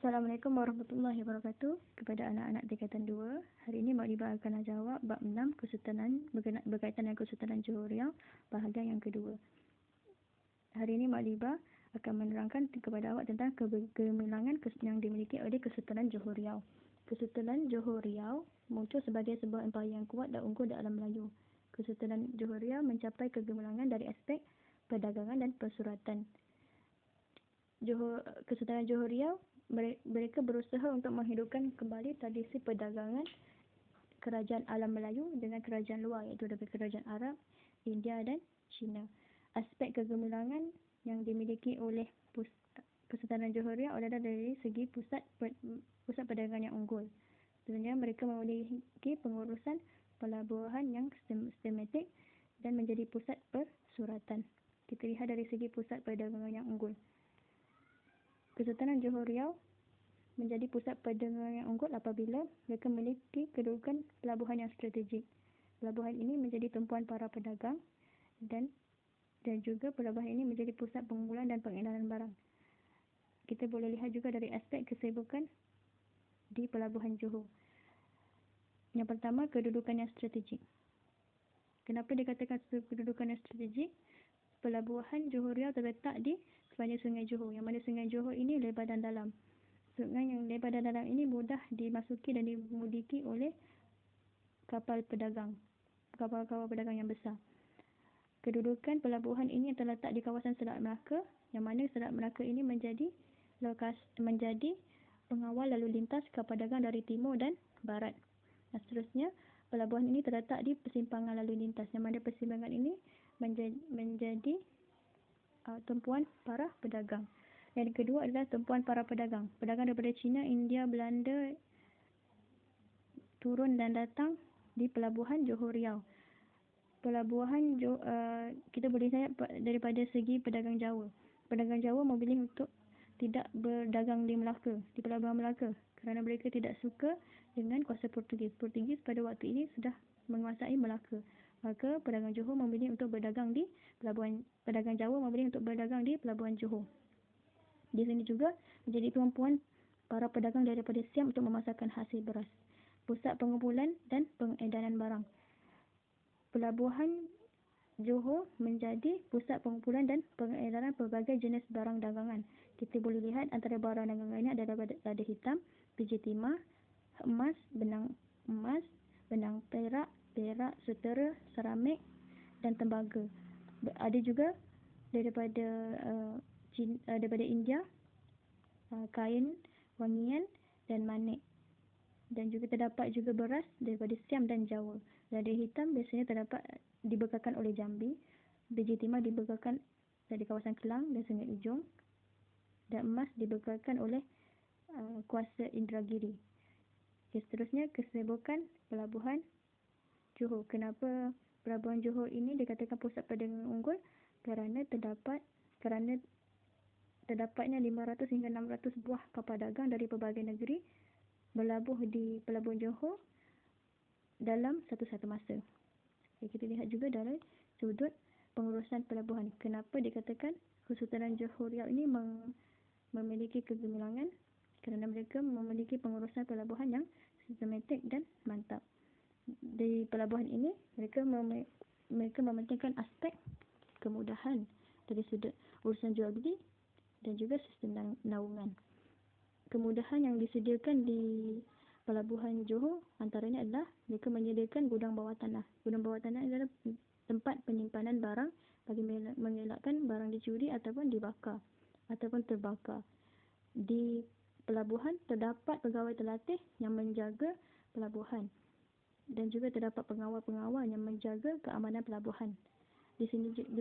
Assalamualaikum warahmatullahi wabarakatuh. Kepada anak-anak tingkatan 2, hari ini Mak Liba akan jawab bab 6 kesultanan berkaitan dengan Kesultanan Johor Riau bahagian yang kedua. Hari ini Mak Liba akan menerangkan kepada awak tentang kegemilangan yang dimiliki oleh Kesultanan Johor Riau. Kesultanan Johor Riau muncul sebagai sebuah empayar yang kuat dan unggul di alam Melayu. Kesultanan Johor Riau mencapai kegemilangan dari aspek perdagangan dan persuratan. Kesultanan Johor Riau mereka berusaha untuk menghidupkan kembali tradisi perdagangan kerajaan alam Melayu dengan kerajaan luar, iaitu dari kerajaan Arab, India dan China. Aspek kegemilangan yang dimiliki oleh Kesultanan Johor Riau adalah dari segi pusat perdagangan yang unggul. Sebenarnya mereka memiliki pengurusan pelabuhan yang sistematik dan menjadi pusat persuratan. Kita lihat dari segi pusat perdagangan yang unggul. Kesultanan Johor Riau menjadi pusat perdagangan yang unggul apabila mereka memiliki kedudukan pelabuhan yang strategik. Pelabuhan ini menjadi tumpuan para pedagang dan juga pelabuhan ini menjadi pusat pengumpulan dan pengedaran barang. Kita boleh lihat juga dari aspek kesibukan di pelabuhan Johor. Yang pertama, kedudukan yang strategik. Kenapa dikatakan kedudukan yang strategik? Pelabuhan Johor Riau terletak di sepanjang Sungai Johor, yang mana Sungai Johor ini lebar dan dalam. Sungai yang lebar dan dalam ini mudah dimasuki dan dimiliki oleh kapal pedagang yang besar. Kedudukan pelabuhan ini terletak di kawasan Selat Melaka, yang mana Selat Melaka ini menjadi pengawal lalu lintas kapal dagang dari timur dan barat. Dan seterusnya, pelabuhan ini terletak di persimpangan lalu lintas, yang mana persimpangan ini menjadi tumpuan para pedagang. Yang kedua adalah tumpuan para pedagang. Pedagang daripada China, India, Belanda turun dan datang di pelabuhan Johor Riau. Pelabuhan kita boleh lihat daripada segi pedagang Jawa. Pedagang Jawa memilih untuk tidak berdagang di Melaka, di pelabuhan Melaka, kerana mereka tidak suka dengan kuasa Portugis. Portugis pada waktu ini sudah menguasai Melaka. Maka pedagang Johor memilih untuk berdagang di pedagang Jawa memilih untuk berdagang di pelabuhan Johor. Di sini juga menjadi tumpuan para pedagang daripada Siam untuk memasarkan hasil beras. Pusat pengumpulan dan pengedaran barang. Pelabuhan Johor menjadi pusat pengumpulan dan pengedaran pelbagai jenis barang dagangan. Kita boleh lihat antara barang dagangan ini adalah lada hitam, biji timah, emas, benang perak, sutera, seramik dan tembaga. Ada juga daripada India, kain, wangian dan manik. Dan juga terdapat juga beras daripada Siam dan Jawa. Lada hitam biasanya terdapat dibekalkan oleh Jambi. Biji timah dibekalkan dari kawasan Kelang dan Sungai Ujong. Dan emas dibekalkan oleh kuasa Indragiri. Seterusnya, kesibukan pelabuhan Johor. Kenapa pelabuhan Johor ini dikatakan pusat perdagangan unggul? Kerana terdapatnya 500 hingga 600 buah kapal dagang dari pelbagai negeri berlabuh di pelabuhan Johor dalam satu masa. Kita lihat juga dari sudut pengurusan pelabuhan. Kenapa dikatakan Kesultanan Johor Riau ini memiliki kegemilangan? Kerana mereka memiliki pengurusan pelabuhan yang sistematik dan mantap. Di pelabuhan ini, mereka mementingkan aspek kemudahan dari sudut urusan jual beli dan juga sistem naungan. Kemudahan yang disediakan di pelabuhan Johor antaranya adalah mereka menyediakan gudang bawah tanah. Gudang bawah tanah adalah tempat penyimpanan barang bagi mengelakkan barang dicuri ataupun dibakar ataupun terbakar. Di pelabuhan terdapat pegawai terlatih yang menjaga pelabuhan dan juga terdapat pengawal-pengawal yang menjaga keamanan pelabuhan. Di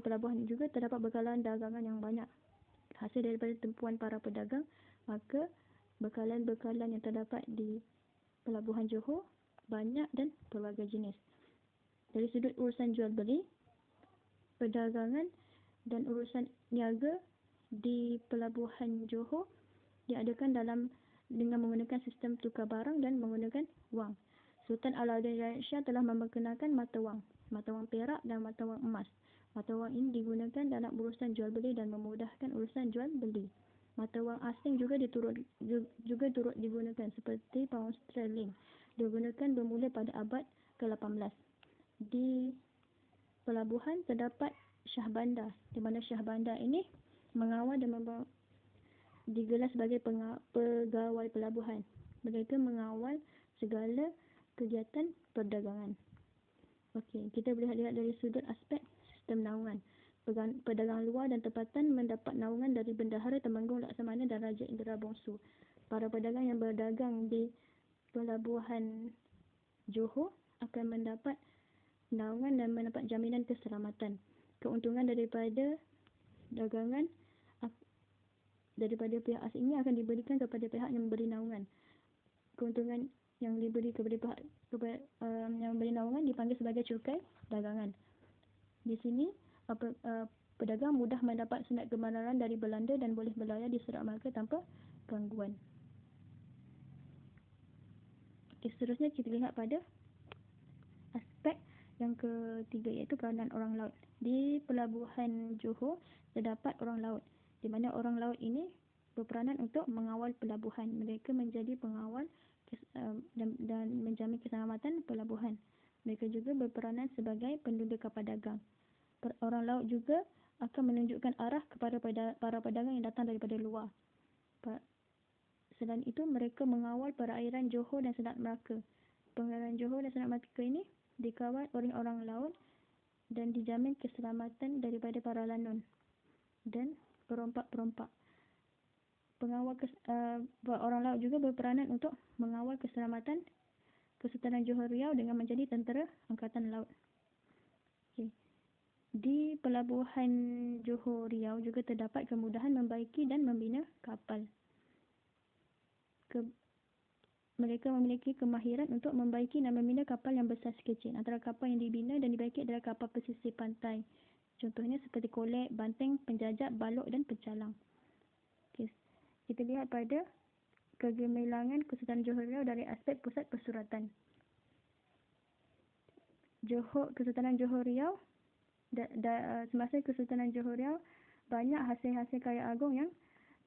pelabuhan juga terdapat bekalan dagangan yang banyak hasil daripada tumpuan para pedagang. Maka bekalan-bekalan yang terdapat di pelabuhan Johor banyak dan pelbagai jenis. Dari sudut urusan jual beli, perdagangan dan urusan niaga di pelabuhan Johor diadakan dengan menggunakan sistem tukar barang dan menggunakan wang. Sultan Alauddin Shah telah memperkenalkan mata wang perak dan mata wang emas. Mata wang ini digunakan dalam urusan jual beli dan memudahkan urusan jual beli. Mata wang asing juga turut digunakan seperti pound sterling. Digunakan bermula pada abad ke-18. Di pelabuhan terdapat syah bandar, di mana syah bandar ini mengawal dan digelar sebagai pegawai pelabuhan. Mereka mengawal segala kegiatan perdagangan. Okey, kita boleh lihat dari sudut aspek sistem naungan. Pedagang luar dan tempatan mendapat naungan dari Bendahara Temanggung Laksamana dan Raja Indra Bongsu. Para pedagang yang berdagang di pelabuhan Johor akan mendapat naungan dan mendapat jaminan keselamatan. Keuntungan daripada dagangan daripada pihak asing ini akan diberikan kepada pihak yang memberi naungan. Keuntungan yang diberi kepada pihak yang memberi naungan dipanggil sebagai cukai dagangan. Di sini pedagang mudah mendapat senat kebenaran dari Belanda dan boleh berlayar di Selat Melaka tanpa gangguan. Seterusnya kita lihat pada aspek yang ketiga, iaitu peranan orang laut. Di pelabuhan Johor terdapat orang laut, di mana orang laut ini berperanan untuk mengawal pelabuhan. Mereka menjadi pengawal dan menjamin keselamatan pelabuhan. Mereka juga berperanan sebagai penduga kapal dagang. Orang laut juga akan menunjukkan arah kepada para pedagang yang datang daripada luar. Selain itu, mereka mengawal perairan Johor dan Selat Melaka. Perairan Johor dan Selat Melaka ini dikawal oleh orang laut dan dijamin keselamatan daripada para lanun dan perompak-perompak. Orang laut juga berperanan untuk mengawal keselamatan Kesultanan Johor Riau dengan menjadi tentera angkatan laut. Okay. Di pelabuhan Johor Riau juga terdapat kemudahan membaiki dan membina kapal. Mereka memiliki kemahiran untuk membaiki dan membina kapal yang besar sekecil. Antara kapal yang dibina dan dibaiki adalah kapal pesisir pantai. Contohnya seperti Kolek, Banteng, Penjajak, Balok dan Pencalang. Okay. Kita lihat pada kegemilangan Kesultanan Johor Riau dari aspek pusat persuratan. Kesultanan Johor Riau semasa Kesultanan Johor Riau banyak hasil-hasil karya agung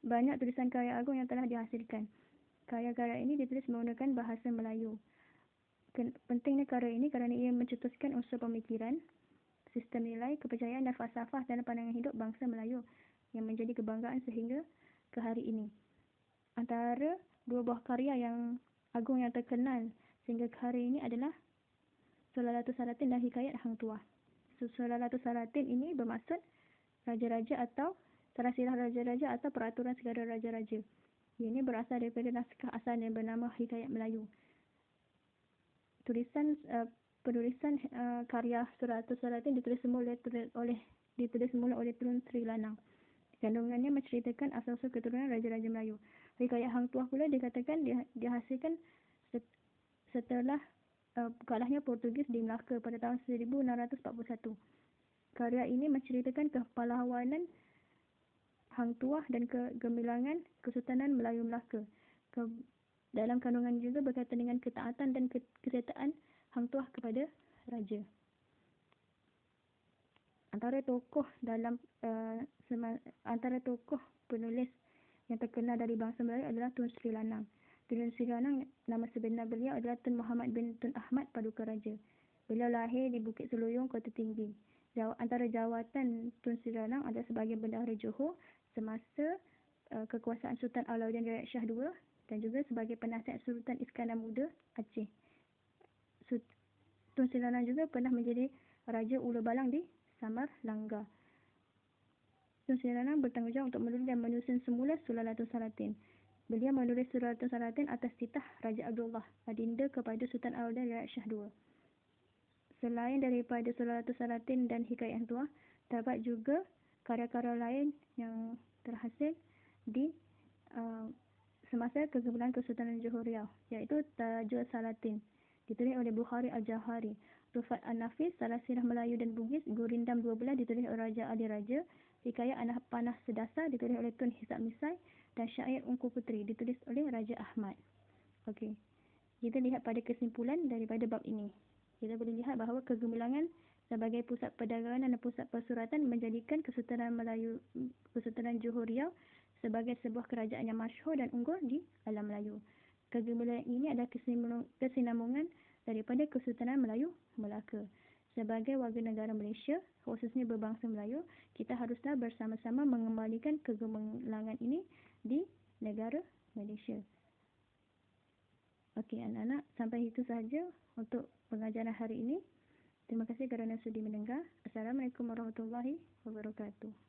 banyak tulisan karya agung yang telah dihasilkan. Karya-karya ini ditulis menggunakan bahasa Melayu. Pentingnya karya ini kerana ia mencetuskan unsur pemikiran, sistem nilai, kepercayaan dan falsafah dalam pandangan hidup bangsa Melayu yang menjadi kebanggaan sehingga ke hari ini. Antara dua buah karya yang agung yang terkenal sehingga ke hari ini adalah Sulalatul Salatin dan Hikayat Hang Tuah. Sulalatul Salatin ini bermaksud raja-raja atau sarasilah raja-raja atau peraturan segala raja-raja. Ini berasal daripada naskah asal yang bernama Hikayat Melayu. Penulisan karya Sulalatul Salatin ditulis semula oleh Tun Sri Lanang. Kandungannya menceritakan asal-usul keturunan raja-raja Melayu. Hikayat Hang Tuah pula dikatakan dihasilkan setelah kalahnya Portugis di Melaka pada tahun 1641. Karya ini menceritakan kepahlawanan Hang Tuah dan kegemilangan Kesultanan Melayu Melaka. Dalam kandungan juga berkaitan dengan ketaatan dan kesetaan Hang Tuah kepada raja. Antara tokoh penulis yang terkenal dari bangsa Melayu adalah Tun Sri Lanang. Tun Sri Lanang, nama sebenar beliau adalah Tun Muhammad bin Tun Ahmad Paduka Raja. Beliau lahir di Bukit Seluyung, Kota Tinggi. Antara jawatan Tun Sri Lanang adalah sebagai Bendahara Johor semasa kekuasaan Sultan Alauddin Riayat Shah II dan juga sebagai penasihat Sultan Iskandar Muda Aceh. Tun Sri Lanang juga pernah menjadi Raja Ulu Balang di Samar Langgar. Tun Sri Lanang bertanggungjawab untuk menulis dan menyusun semula Sulalatul Salatin. Beliau menulis Sulalatul Salatin atas titah Raja Abdullah, adinda kepada Sultan Alauddin Riayat Shah II. Selain daripada Sulalatul Salatin dan Hikayat Hang Tuah, terdapat juga karya-karya lain yang terhasil di semasa kegemilangan Kesultanan Johor Riau, iaitu Tajul Salatin, ditulis oleh Bukhari Al-Jauhari. Tufat An-Nafis, Sarasilah Melayu dan Bugis, Gurindam 12 ditulis oleh Raja Ali Raja. Hikayat Anak Panah Sedasar ditulis oleh Tun Hisab Misai dan Syair Ungku Puteri ditulis oleh Raja Ahmad. Okey. Kita lihat pada kesimpulan daripada bab ini. Kita boleh lihat bahawa kegemilangan sebagai pusat perdagangan dan pusat persuratan menjadikan Kesultanan Johor Riau sebagai sebuah kerajaan yang masyhur dan unggul di alam Melayu. Kegemilangan ini adalah kesinambungan daripada Kesultanan Melayu Melaka. Sebagai warga negara Malaysia, khususnya berbangsa Melayu, kita haruslah bersama-sama mengembalikan kegemilangan ini di negara Malaysia. Okey anak-anak, sampai itu sahaja untuk pengajaran hari ini. Terima kasih kerana sudi mendengar. Assalamualaikum warahmatullahi wabarakatuh.